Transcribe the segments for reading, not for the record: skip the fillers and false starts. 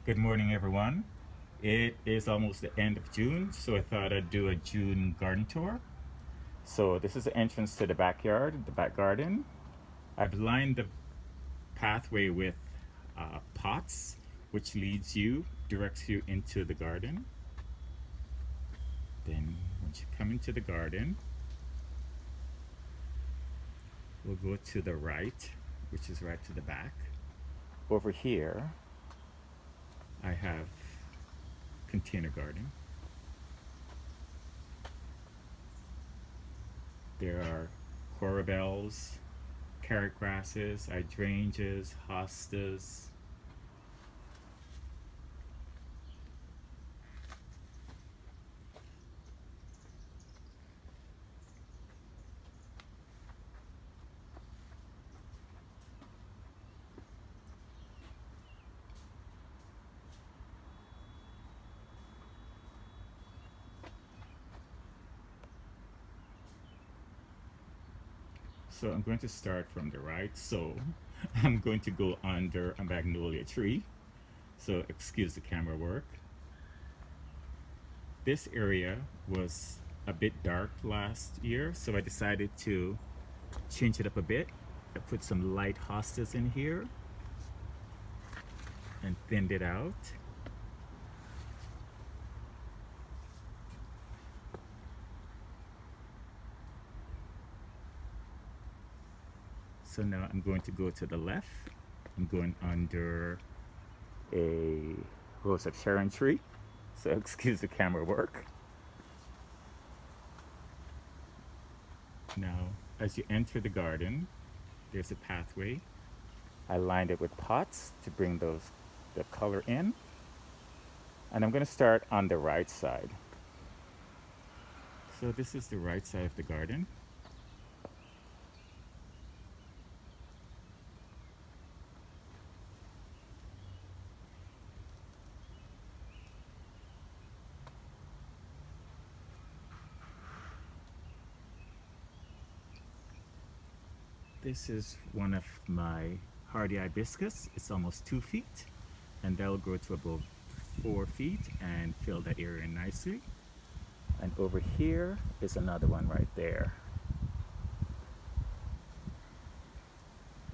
Good morning, everyone. It is almost the end of June, so I thought I'd do a June garden tour. So this is the entrance to the backyard, the back garden. I've lined the pathway with pots, which directs you into the garden. Then once you come into the garden, we'll go to the right, which is right to the back. Over here, I have container garden. There are corabels, carrot grasses, hydrangeas, hostas. So I'm going to start from the right. So I'm going to go under a magnolia tree. So excuse the camera work. This area was a bit dark last year, so I decided to change it up a bit. I put some light hostas in here and thinned it out. So now I'm going to go to the left. I'm going under a rose of Sharon tree. So excuse the camera work. Now, as you enter the garden, there's a pathway. I lined it with pots to bring the color in. And I'm going to start on the right side. So this is the right side of the garden. This is one of my hardy hibiscus. It's almost 2 feet, and that'll grow to above 4 feet and fill that area nicely. And over here is another one right there.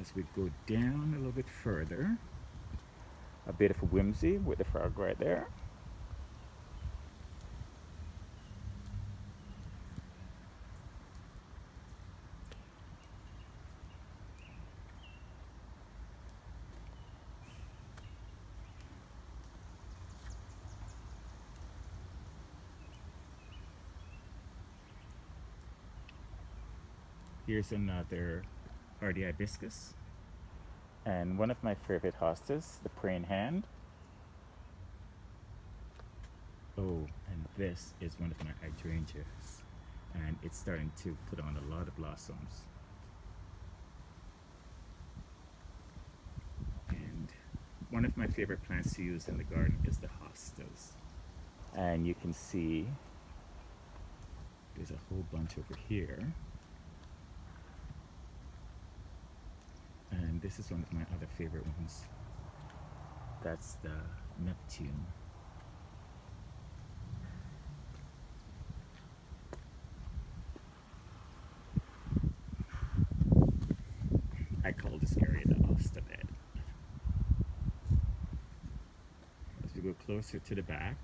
As we go down a little bit further, a bit of a whimsy with the frog right there. Here's another hardy hibiscus. And one of my favorite hostas, the praying hand. Oh, and this is one of my hydrangeas. And it's starting to put on a lot of blossoms. And one of my favorite plants to use in the garden is the hostas. And you can see there's a whole bunch over here. And this is one of my other favorite ones. That's the Neptune. I call this area the Hosta bed. As we go closer to the back,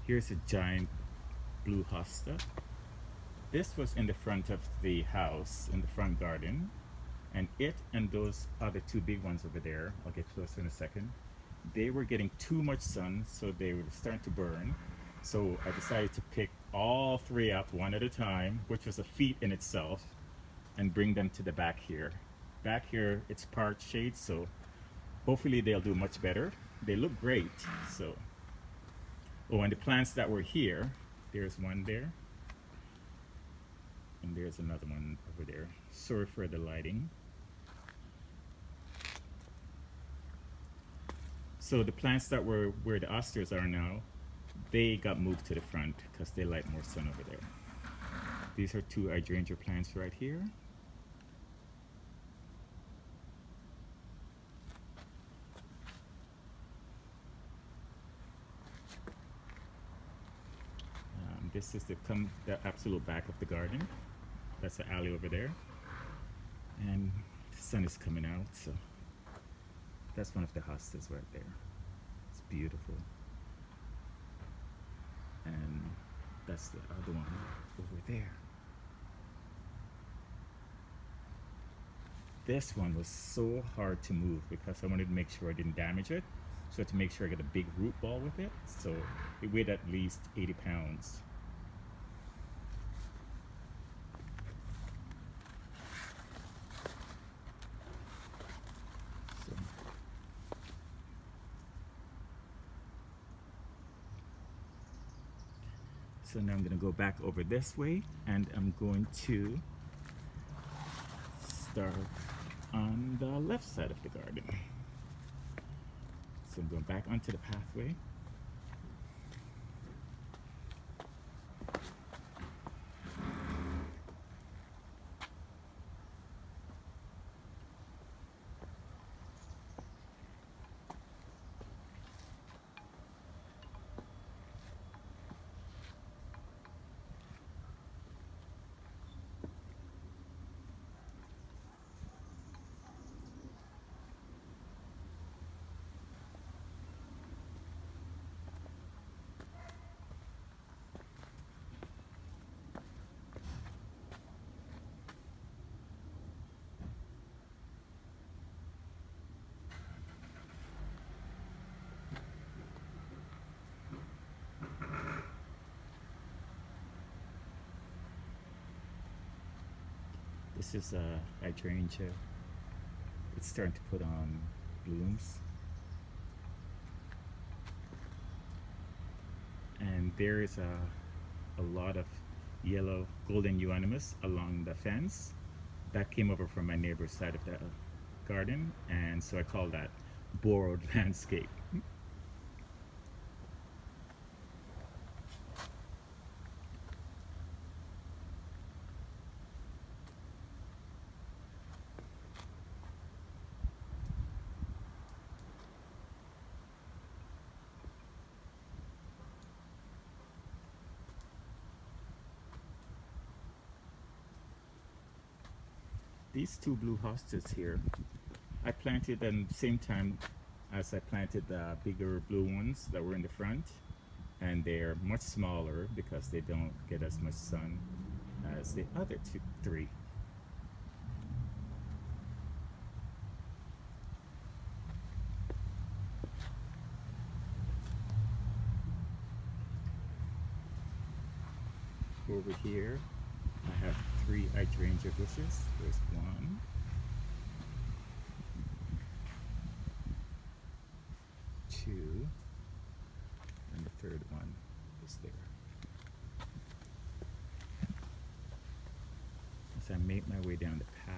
here's a giant blue hosta. This was in the front of the house, in the front garden, and it and those other 2 big ones over there, I'll get closer in a second, they were getting too much sun, so they were starting to burn. So I decided to pick all 3 up one at a time, which was a feat in itself, and bring them to the back here. Back here, it's part shade, so hopefully they'll do much better. They look great, so. Oh, and the plants that were here, there's one there, and there's another one over there. Sorry for the lighting. So the plants that were where the asters are now, they got moved to the front because they like more sun over there. These are 2 hydrangea plants right here. this is the absolute back of the garden. That's the alley over there. And the sun is coming out, so that's one of the hostas right there. It's beautiful. And that's the other one over there. This one was so hard to move because I wanted to make sure I didn't damage it. So to make sure I get a big root ball with it. So it weighed at least 80 pounds. So now I'm going to go back over this way, and I'm going to start on the left side of the garden. So I'm going back onto the pathway. This is a hydrangea. It's starting to put on blooms. And there is a lot of yellow golden euonymus along the fence. That came over from my neighbor's side of the garden, and so I call that borrowed landscape. These two blue hostas here, I planted at the same time as I planted the bigger blue ones that were in the front, and they're much smaller because they don't get as much sun as the other three. Over here, I have 3 hydrangea bushes. There's 1, 2, and the third one is there. As I make my way down the path,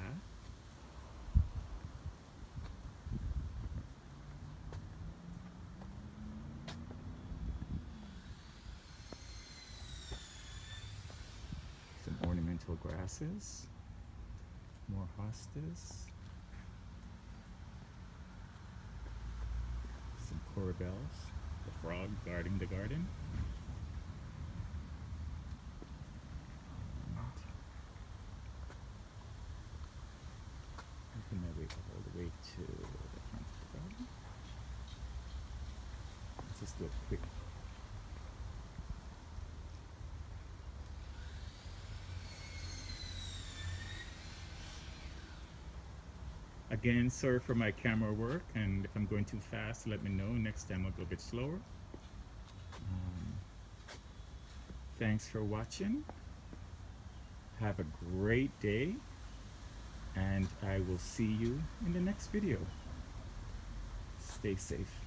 some ornamental grasses, more hostas, some corbels, the frog guarding the garden. Making my way all the way to the front of the garden. Let's just do a quick Again, sorry for my camera work, and if I'm going too fast, let me know. Next time I'll go a bit slower. Thanks for watching. Have a great day, and I will see you in the next video. Stay safe.